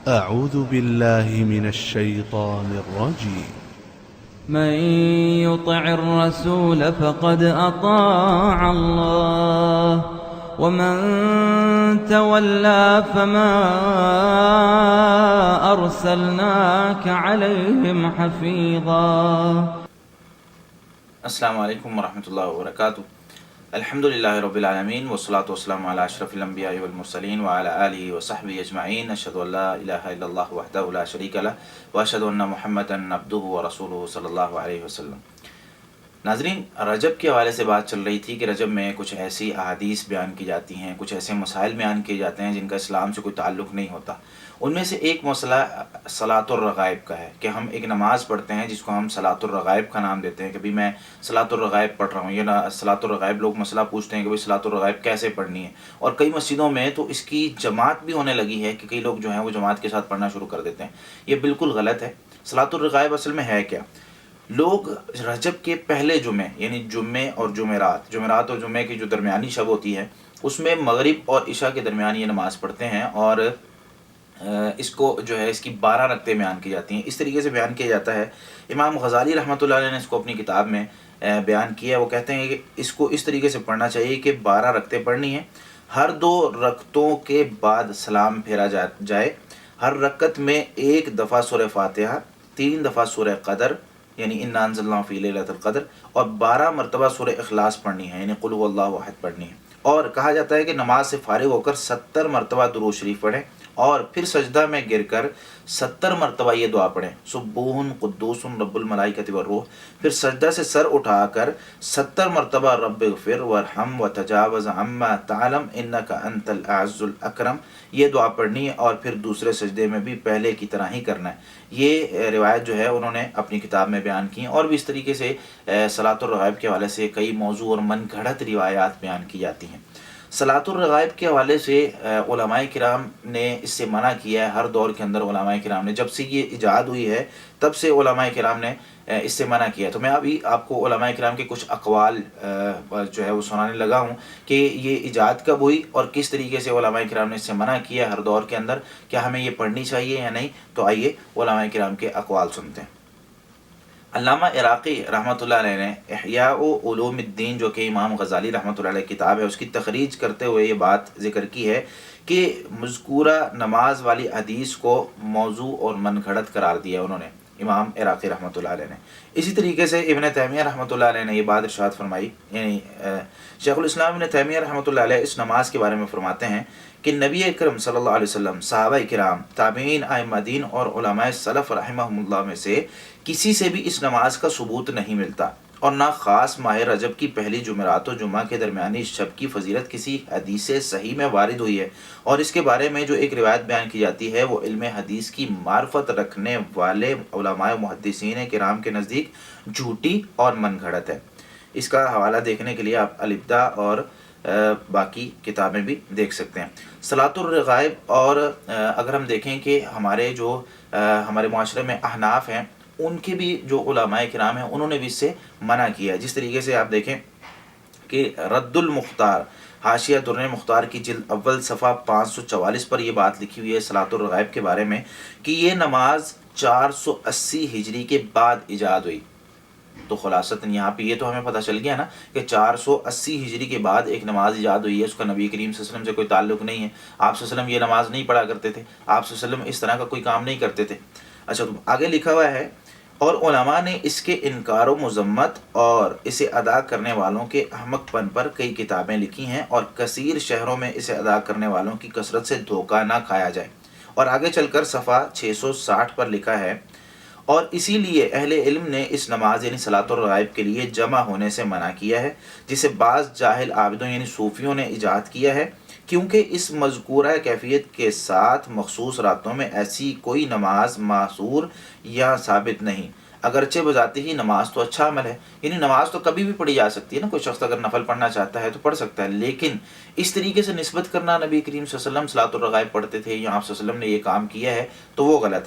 أعوذ بالله من الشيطان الرجيم. من يطع الرسول فقد أطاع الله ومن تولى فما أرسلناك عليهم حفيظا. السلام علیکم ورحمۃ اللہ وبرکاتہ. الحمدللہ رب العالمین والصلاة والسلام علی اشرف الانبیاء والمرسلین وعلی آلہ وصحبہ اجمعین. اشہد ان لا الہ الا اللہ وحدہ لا شریک لہ واشہد ان محمدا عبدہ ورسولہ صلی اللہ علیہ وسلم. ناظرین، رجب کے حوالے سے بات چل رہی تھی کہ رجب میں کچھ ایسی احادیث بیان کی جاتی ہیں، کچھ ایسے مسائل بیان کیے جاتے ہیں جن کا اسلام سے کوئی تعلق نہیں ہوتا. ان میں سے ایک مسئلہ صلاۃ الرغائب کا ہے کہ ہم ایک نماز پڑھتے ہیں جس کو ہم صلاۃ الرغائب کا نام دیتے ہیں کہ میں صلاۃ الرغائب پڑھ رہا ہوں. یہ صلاۃ الرغائب لوگ مسئلہ پوچھتے ہیں کہ صلاۃ الرغائب کیسے پڑھنی ہے، اور کئی مسجدوں میں تو اس کی جماعت بھی ہونے لگی ہے کہ کئی لوگ جو ہیں وہ جماعت کے ساتھ پڑھنا شروع کر دیتے ہیں. یہ بالکل غلط ہے. صلاۃ الرغائب اصل میں ہے کیا؟ لوگ رجب کے پہلے جمعے یعنی جمعے اور جمعرات اور جمعے کی جو درمیانی شب ہوتی ہے اس میں مغرب اور عشاء کے درمیان یہ نماز پڑھتے ہیں، اور اس کو جو ہے اس کی 12 رکعتیں بیان کی جاتی ہیں. اس طریقے سے بیان کیا جاتا ہے. امام غزالی رحمۃ اللہ علیہ نے اس کو اپنی کتاب میں بیان کیا. وہ کہتے ہیں کہ اس کو اس طریقے سے پڑھنا چاہیے کہ 12 رکعتیں پڑھنی ہیں، ہر 2 رکعتوں کے بعد سلام پھیرا جائے. ہر رکعت میں 1 دفعہ سورہ فاتحہ، 3 دفعہ سورہ قدر یعنی انا انزلناہ فی لیلۃ القدر، اور 12 مرتبہ سورہ اخلاص پڑھنی ہے یعنی قل هو اللہ احد پڑھنی ہے. اور کہا جاتا ہے کہ نماز سے فارغ ہو کر 70 مرتبہ درود شریف پڑھیں، اور پھر سجدہ میں گر کر 70 مرتبہ یہ دعا پڑھیں سبوح قدوس رب الملائکۃ والروح. پھر سجدہ سے سر اٹھا کر 70 مرتبہ رب اغفر وارحم وتجاوز عما تعلم انک انت الاعز الاکرم یہ دعا پڑھنی ہے، اور پھر دوسرے سجدے میں بھی پہلے کی طرح ہی کرنا ہے. یہ روایت جو ہے انہوں نے اپنی کتاب میں بیان کی. اور بھی اس طریقے سے صلاۃ الرغائب کے حوالے سے کئی موضوع اور من گھڑت روایات بیان کی جاتی ہیں. صلاۃ الرغائب کے حوالے سے علماء کرام نے اس سے منع کیا ہے. ہر دور کے اندر علماء کرام نے، جب سے یہ ایجاد ہوئی ہے تب سے علماء کرام نے اس سے منع کیا ہے. تو میں ابھی آپ کو علماء کرام کے کچھ اقوال جو ہے وہ سنانے لگا ہوں کہ یہ ایجاد کب ہوئی اور کس طریقے سے علماء کرام نے اس سے منع کیا ہر دور کے اندر، کیا ہمیں یہ پڑھنی چاہیے یا نہیں. تو آئیے علماء کرام کے اقوال سنتے ہیں. علامہ عراقی رحمۃ اللہ علیہ نے احیاء علوم الدین جو کہ امام غزالی رحمۃ اللہ علیہ کتاب ہے اس کی تخریج کرتے ہوئے یہ بات ذکر کی ہے کہ مذکورہ نماز والی حدیث کو موضوع اور من گھڑت قرار دیا انہوں نے، امام عراقی رحمۃ اللہ علیہ نے. اسی طریقے سے ابن تیمیہ رحمۃ اللہ علیہ نے یہ بات ارشاد فرمائی. یعنی شیخ الاسلام ابن تیمیہ رحمۃ اللہ علیہ اس نماز کے بارے میں فرماتے ہیں کہ نبی اکرم صلی اللہ علیہ وسلم، صحابہ کرام، تابعین، ائمہ دین اور علماء سلف رحمہم اللہ میں سے کسی سے بھی اس نماز کا ثبوت نہیں ملتا، اور نہ خاص ماہ رجب کی پہلی جمعرات و جمعہ کے درمیانی شب کی فضیلت کسی حدیث صحیح میں وارد ہوئی ہے. اور اس کے بارے میں جو ایک روایت بیان کی جاتی ہے وہ علم حدیث کی معرفت رکھنے والے علماء محدثین کرام کے نزدیک جھوٹی اور من گھڑت ہے. اس کا حوالہ دیکھنے کے لیے آپ الابداع اور باقی کتابیں بھی دیکھ سکتے ہیں. صلاۃ الرغائب اور اگر ہم دیکھیں کہ ہمارے معاشرے میں احناف ہیں، ان کے بھی جو علماء کرام ہیں انہوں نے بھی اس سے منع کیا ہے. جس طریقے سے آپ دیکھیں کہ رد المختار حاشیہ درر مختار کی جلد اول صفحہ 544 پر یہ بات لکھی ہوئی ہے صلاۃ الرغائب کے بارے میں کہ یہ نماز 480 ہجری کے بعد ایجاد ہوئی. تو خلاصتاً یہاں پہ یہ تو ہمیں پتہ چل گیا نا کہ 480 ہجری کے بعد ایک نماز ایجاد ہوئی ہے، اس کا نبی کریم صلی اللہ علیہ وسلم سے کوئی تعلق نہیں ہے. آپ صلی اللہ علیہ وسلم یہ نماز نہیں پڑھا کرتے تھے، آپ صلی اللہ علیہ وسلم اس طرح کا کوئی کام نہیں کرتے تھے. اچھا، تو آگے لکھا ہوا ہے اور علماء نے اس کے انکار و مذمت اور اسے ادا کرنے والوں کے احمق پن پر کئی کتابیں لکھی ہیں، اور کثیر شہروں میں اسے ادا کرنے والوں کی کثرت سے دھوکہ نہ کھایا جائے. اور آگے چل کر صفحہ 660 پر لکھا ہے اور اسی لیے اہل علم نے اس نماز یعنی صلاۃ الرغائب کے لیے جمع ہونے سے منع کیا ہے، جسے بعض جاہل عابدوں یعنی صوفیوں نے ایجاد کیا ہے، کیونکہ اس مذکورہ کیفیت کے ساتھ مخصوص راتوں میں ایسی کوئی نماز معصور یا ثابت نہیں. اگرچہ بذات ہی نماز تو اچھا عمل ہے، یعنی نماز تو کبھی بھی پڑھی جا سکتی ہے نا، کوئی شخص اگر نفل پڑھنا چاہتا ہے تو پڑھ سکتا ہے، لیکن اس طریقے سے نسبت کرنا نبی کریم صلی اللہ علیہ وسلم صلاۃ الرغائب پڑھتے تھے یا آپ صلی اللہ علیہ وسلم نے یہ کام کیا ہے تو وہ غلط ہے.